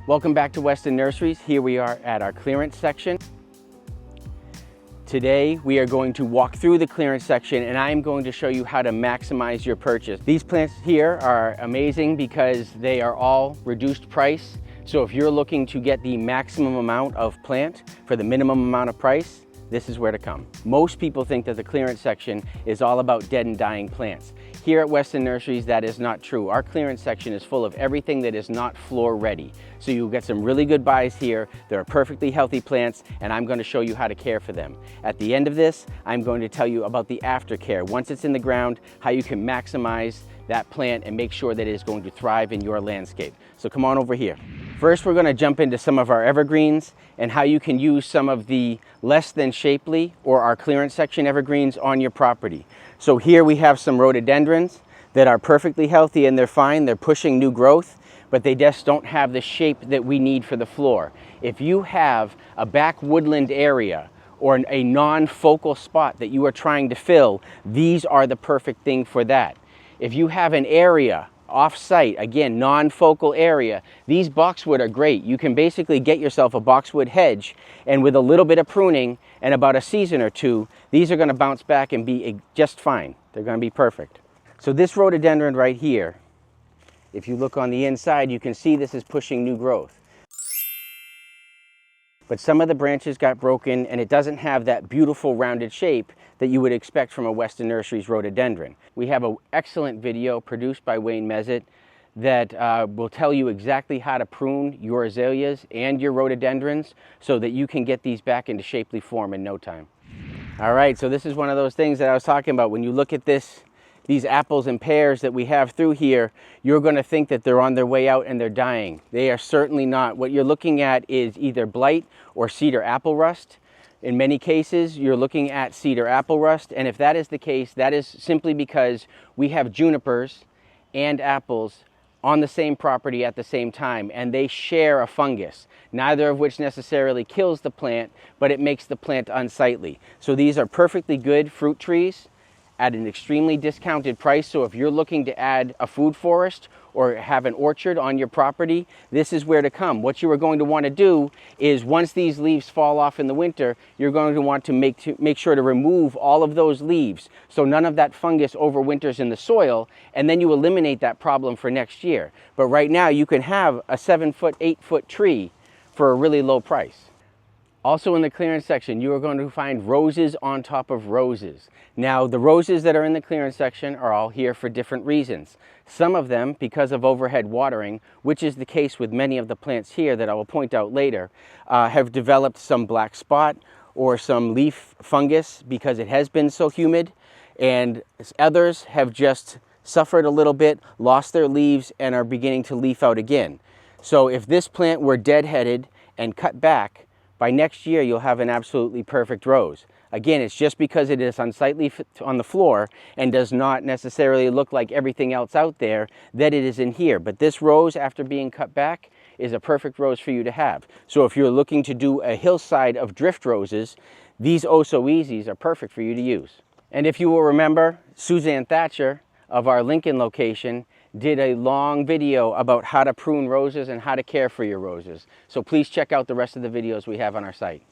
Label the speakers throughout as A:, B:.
A: Welcome back to Weston Nurseries. Here we are at our clearance section. Today we are going to walk through the clearance section and I'm going to show you how to maximize your purchase. These plants here are amazing because they are all reduced price. So if you're looking to get the maximum amount of plant for the minimum amount of price, this is where to come. Most people think that the clearance section is all about dead and dying plants. Here at Weston Nurseries, that is not true. Our clearance section is full of everything that is not floor ready. So you'll get some really good buys here. They're perfectly healthy plants, and I'm going to show you how to care for them. At the end of this, I'm going to tell you about the aftercare. Once it's in the ground, how you can maximize that plant and make sure that it is going to thrive in your landscape. So come on over here. First, we're going to jump into some of our evergreens and how you can use some of the less than shapely or our clearance section evergreens on your property. So here we have some rhododendrons that are perfectly healthy and they're fine. They're pushing new growth, but they just don't have the shape that we need for the floor. If you have a back woodland area or a non-focal spot that you are trying to fill, these are the perfect thing for that. If you have an area off-site, again, non-focal area, these boxwood are great. You can basically get yourself a boxwood hedge, and with a little bit of pruning and about a season or two, these are going to bounce back and be just fine. They're going to be perfect. So this rhododendron right here, if you look on the inside, you can see this is pushing new growth. But some of the branches got broken and it doesn't have that beautiful rounded shape that you would expect from a Weston Nurseries rhododendron. We have an excellent video produced by Wayne Mezet that will tell you exactly how to prune your azaleas and your rhododendrons so that you can get these back into shapely form in no time. All right, so this is one of those things that I was talking about. When you look at these apples and pears that we have through here, you're going to think that they're on their way out and they're dying. They are certainly not. What you're looking at is either blight or cedar apple rust. In many cases, you're looking at cedar apple rust, and if that is the case, that is simply because we have junipers and apples on the same property at the same time, and they share a fungus, neither of which necessarily kills the plant, but it makes the plant unsightly. So these are perfectly good fruit trees at an extremely discounted price. So if you're looking to add a food forest or have an orchard on your property, this is where to come. What you are going to want to do is once these leaves fall off in the winter, you're going to want to make sure to remove all of those leaves so none of that fungus overwinters in the soil, and then you eliminate that problem for next year. But right now you can have a 7-foot, 8-foot tree for a really low price. Also in the clearance section, you are going to find roses on top of roses. Now, the roses that are in the clearance section are all here for different reasons. Some of them because of overhead watering, which is the case with many of the plants here that I will point out later, have developed some black spot or some leaf fungus because it has been so humid, and others have just suffered a little bit, lost their leaves, and are beginning to leaf out again. So if this plant were deadheaded and cut back, by next year, you'll have an absolutely perfect rose. Again, it's just because it is unsightly on the floor and does not necessarily look like everything else out there that it is in here. But this rose, after being cut back, is a perfect rose for you to have. So if you're looking to do a hillside of drift roses, these oh-so-easies are perfect for you to use. And if you will remember, Suzanne Thatcher of our Lincoln location did a long video about how to prune roses and how to care for your roses. So please check out the rest of the videos we have on our site.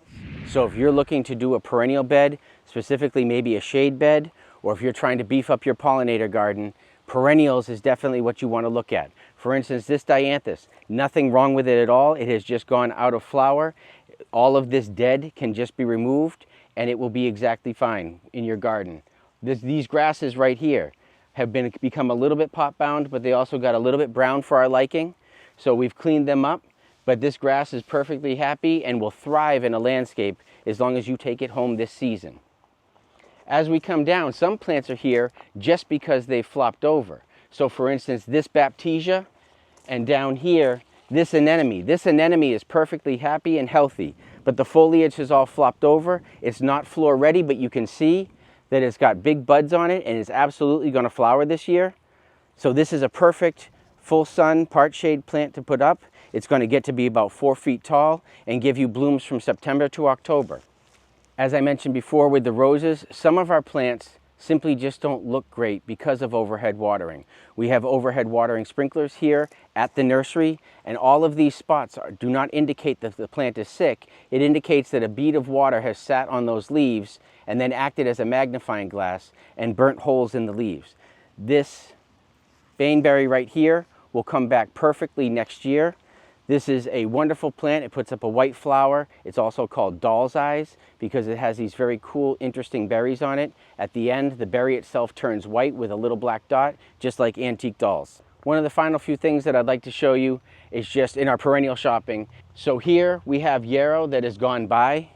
A: So if you're looking to do a perennial bed, specifically maybe a shade bed, or if you're trying to beef up your pollinator garden, perennials is definitely what you want to look at. For instance, this dianthus, nothing wrong with it at all. It has just gone out of flower. All of this dead can just be removed and it will be exactly fine in your garden. These grasses right here have become a little bit pot bound, but they also got a little bit brown for our liking. So we've cleaned them up, but this grass is perfectly happy and will thrive in a landscape as long as you take it home this season. As we come down, some plants are here just because they flopped over. So for instance, this Baptisia, and down here, this anemone. This anemone is perfectly happy and healthy, but the foliage is all flopped over. It's not floor ready, but you can see that it's got big buds on it and is absolutely going to flower this year. So this is a perfect full sun, part shade plant to put up. It's going to get to be about 4 feet tall and give you blooms from September to October. As I mentioned before with the roses, some of our plants simply just don't look great because of overhead watering. We have overhead watering sprinklers here at the nursery, and all of these spots do not indicate that the plant is sick. It indicates that a bead of water has sat on those leaves and then acted as a magnifying glass and burnt holes in the leaves. This baneberry right here will come back perfectly next year. This is a wonderful plant. It puts up a white flower. It's also called doll's eyes because it has these very cool, interesting berries on it. At the end, the berry itself turns white with a little black dot, just like antique dolls. One of the final few things that I'd like to show you is just in our perennial shopping. So here we have yarrow that has gone by.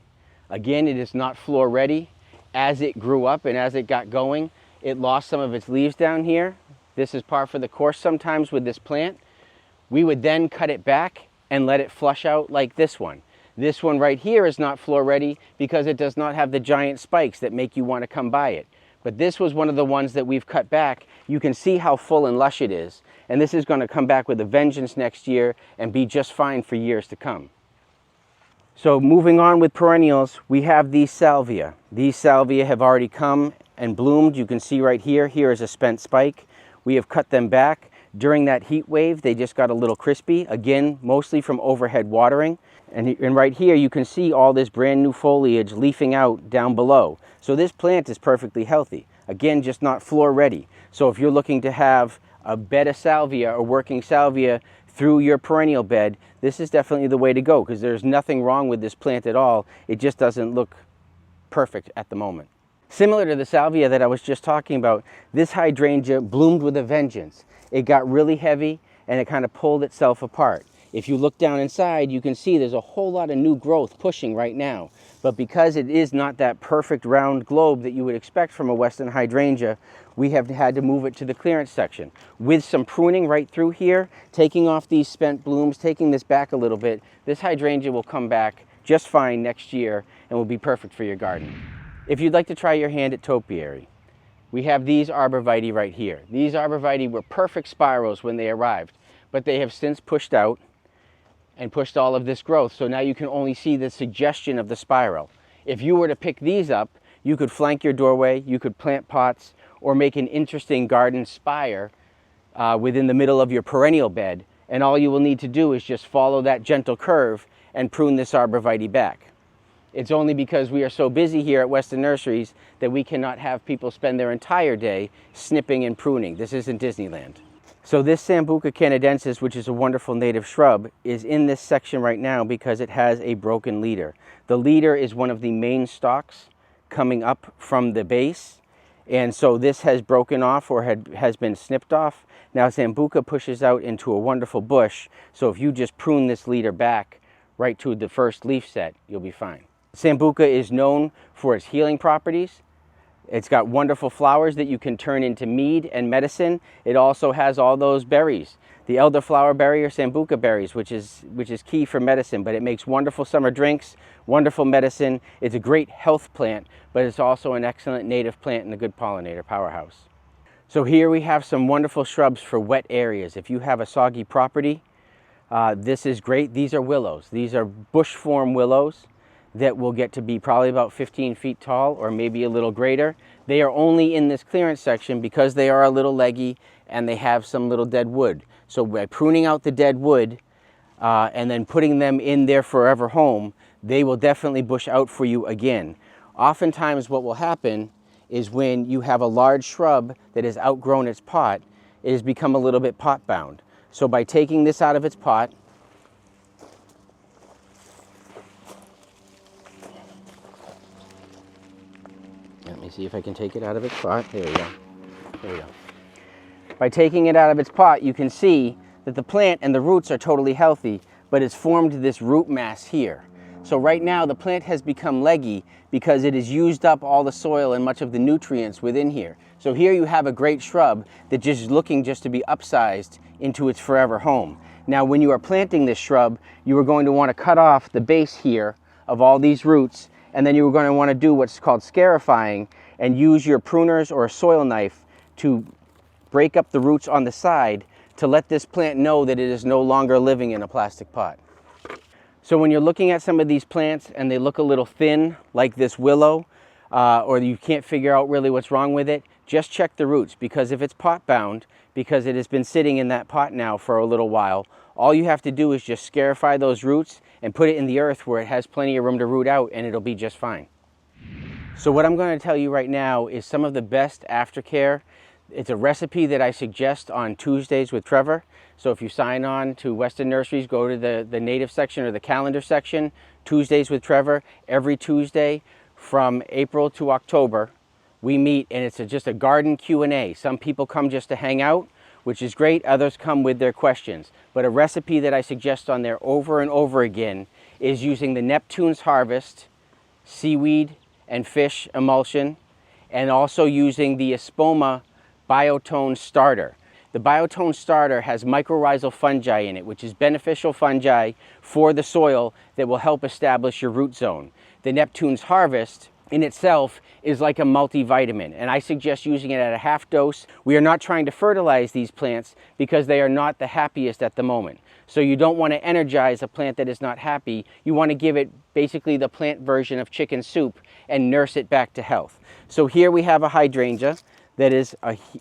A: Again, it is not floor ready. As it grew up and as it got going, it lost some of its leaves down here. This is par for the course sometimes with this plant. We would then cut it back and let it flush out like this one. This one right here is not floor ready because it does not have the giant spikes that make you want to come by it. But this was one of the ones that we've cut back. You can see how full and lush it is. And this is going to come back with a vengeance next year and be just fine for years to come. So moving on with perennials, we have these salvia. These salvia have already come and bloomed. You can see right here, here is a spent spike. We have cut them back. During that heat wave, they just got a little crispy, again, mostly from overhead watering. And right here, you can see all this brand new foliage leafing out down below. So this plant is perfectly healthy. Again, just not floor ready. So if you're looking to have a bed of salvia or working salvia through your perennial bed, this is definitely the way to go because there's nothing wrong with this plant at all. It just doesn't look perfect at the moment. Similar to the salvia that I was just talking about, this hydrangea bloomed with a vengeance. It got really heavy and it kind of pulled itself apart. If you look down inside, you can see there's a whole lot of new growth pushing right now. But because it is not that perfect round globe that you would expect from a Weston hydrangea, we have had to move it to the clearance section. With some pruning right through here, taking off these spent blooms, taking this back a little bit, this hydrangea will come back just fine next year and will be perfect for your garden. If you'd like to try your hand at topiary, we have these arborvitae right here. These arborvitae were perfect spirals when they arrived, but they have since pushed out and pushed all of this growth. So now you can only see the suggestion of the spiral. If you were to pick these up, you could flank your doorway, you could plant pots, or make an interesting garden spire within the middle of your perennial bed. And all you will need to do is just follow that gentle curve and prune this arborvitae back. It's only because we are so busy here at Weston Nurseries that we cannot have people spend their entire day snipping and pruning. This isn't Disneyland. So this Sambuca canadensis, which is a wonderful native shrub, is in this section right now because it has a broken leader. The leader is one of the main stalks coming up from the base, and so this has broken off or has been snipped off. Now Sambuca pushes out into a wonderful bush, so if you just prune this leader back right to the first leaf set, you'll be fine. Sambuca is known for its healing properties. It's got wonderful flowers that you can turn into mead and medicine. It also has all those berries, the elderflower berry or Sambuca berries, which is key for medicine, but it makes wonderful summer drinks, wonderful medicine. It's a great health plant, but it's also an excellent native plant and a good pollinator powerhouse. So here we have some wonderful shrubs for wet areas. If you have a soggy property, this is great. These are willows. These are bush form willows that will get to be probably about 15 feet tall or maybe a little greater. They are only in this clearance section because they are a little leggy and they have some little dead wood. So by pruning out the dead wood and then putting them in their forever home, they will definitely bush out for you again. Oftentimes what will happen is when you have a large shrub that has outgrown its pot, it has become a little bit pot bound. So by taking this out of its pot, let me see if I can take it out of its pot. There we go. There we go. By taking it out of its pot, you can see that the plant and the roots are totally healthy, but it's formed this root mass here. So right now the plant has become leggy because it has used up all the soil and much of the nutrients within here. So here you have a great shrub that just is looking just to be upsized into its forever home. Now when you are planting this shrub, you are going to want to cut off the base here of all these roots, and then you're going to want to do what's called scarifying and use your pruners or a soil knife to break up the roots on the side to let this plant know that it is no longer living in a plastic pot. So when you're looking at some of these plants and they look a little thin, like this willow, or you can't figure out really what's wrong with it, just check the roots, because if it's pot bound, because it has been sitting in that pot now for a little while, all you have to do is just scarify those roots and put it in the earth where it has plenty of room to root out, and it'll be just fine. So what I'm going to tell you right now is some of the best aftercare. It's a recipe that I suggest on Tuesdays with Trevor. So if you sign on to Weston Nurseries, go to the native section or the calendar section, Tuesdays with Trevor. Every Tuesday from April to October, we meet, and it's just a garden Q&A. Some people come just to hang out, which is great. Others come with their questions. But a recipe that I suggest on there over and over again is using the Neptunes Harvest, seaweed and fish emulsion, and also using the Espoma Biotone Starter. The Biotone Starter has mycorrhizal fungi in it, which is beneficial fungi for the soil that will help establish your root zone. The Neptunes Harvest in itself is like a multivitamin, and I suggest using it at a half dose. We are not trying to fertilize these plants because they are not the happiest at the moment. So you don't want to energize a plant that is not happy. You want to give it basically the plant version of chicken soup and nurse it back to health. So here we have a hydrangea that is,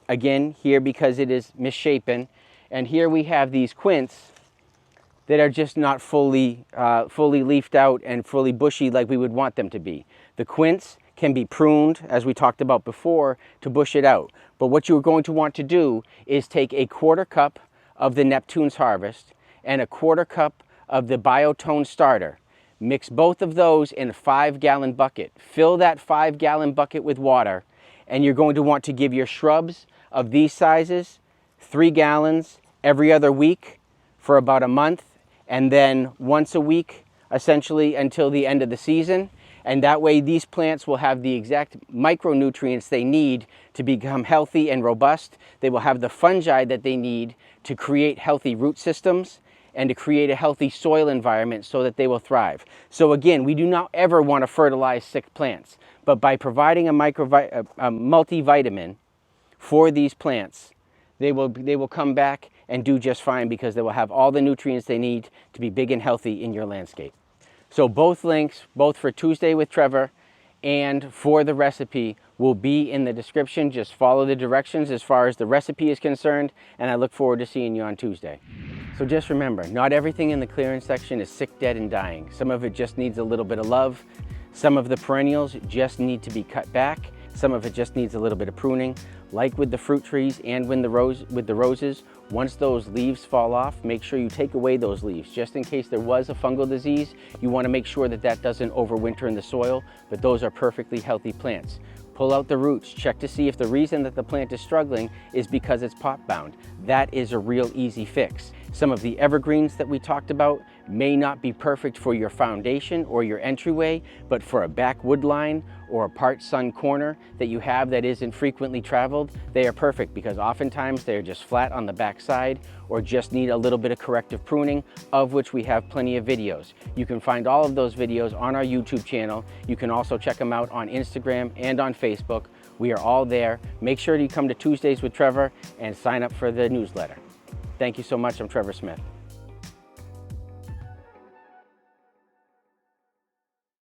A: again, here because it is misshapen. And here we have these quince that are just not fully leafed out and fully bushy like we would want them to be. The quince can be pruned, as we talked about before, to bush it out. But what you're going to want to do is take a 1/4 cup of the Neptunes Harvest and a 1/4 cup of the Biotone Starter. Mix both of those in a 5-gallon bucket. Fill that 5-gallon bucket with water, and you're going to want to give your shrubs of these sizes 3 gallons every other week for about a month, and then once a week, essentially until the end of the season. And that way these plants will have the exact micronutrients they need to become healthy and robust. They will have the fungi that they need to create healthy root systems and to create a healthy soil environment so that they will thrive. So again, we do not ever want to fertilize sick plants, but by providing a multivitamin for these plants, they will come back and do just fine, because they will have all the nutrients they need to be big and healthy in your landscape. So both links, both for Tuesday with Trevor and for the recipe, will be in the description. Just follow the directions as far as the recipe is concerned, and I look forward to seeing you on Tuesday. So just remember, not everything in the clearance section is sick, dead, and dying. Some of it just needs a little bit of love. Some of the perennials just need to be cut back. Some of it just needs a little bit of pruning. Like with the fruit trees and with the roses, once those leaves fall off, make sure you take away those leaves. Just in case there was a fungal disease, you want to make sure that that doesn't overwinter in the soil, but those are perfectly healthy plants. Pull out the roots, check to see if the reason that the plant is struggling is because it's pot bound. That is a real easy fix. Some of the evergreens that we talked about may not be perfect for your foundation or your entryway, but for a back wood line or a part sun corner that you have that isn't frequently traveled, they are perfect, because oftentimes they're just flat on the back side or just need a little bit of corrective pruning, of which we have plenty of videos. You can find all of those videos on our YouTube channel. You can also check them out on Instagram and on Facebook. We are all there. Make sure you come to Tuesdays with Trevor and sign up for the newsletter. Thank you so much. I'm Trevor Smith.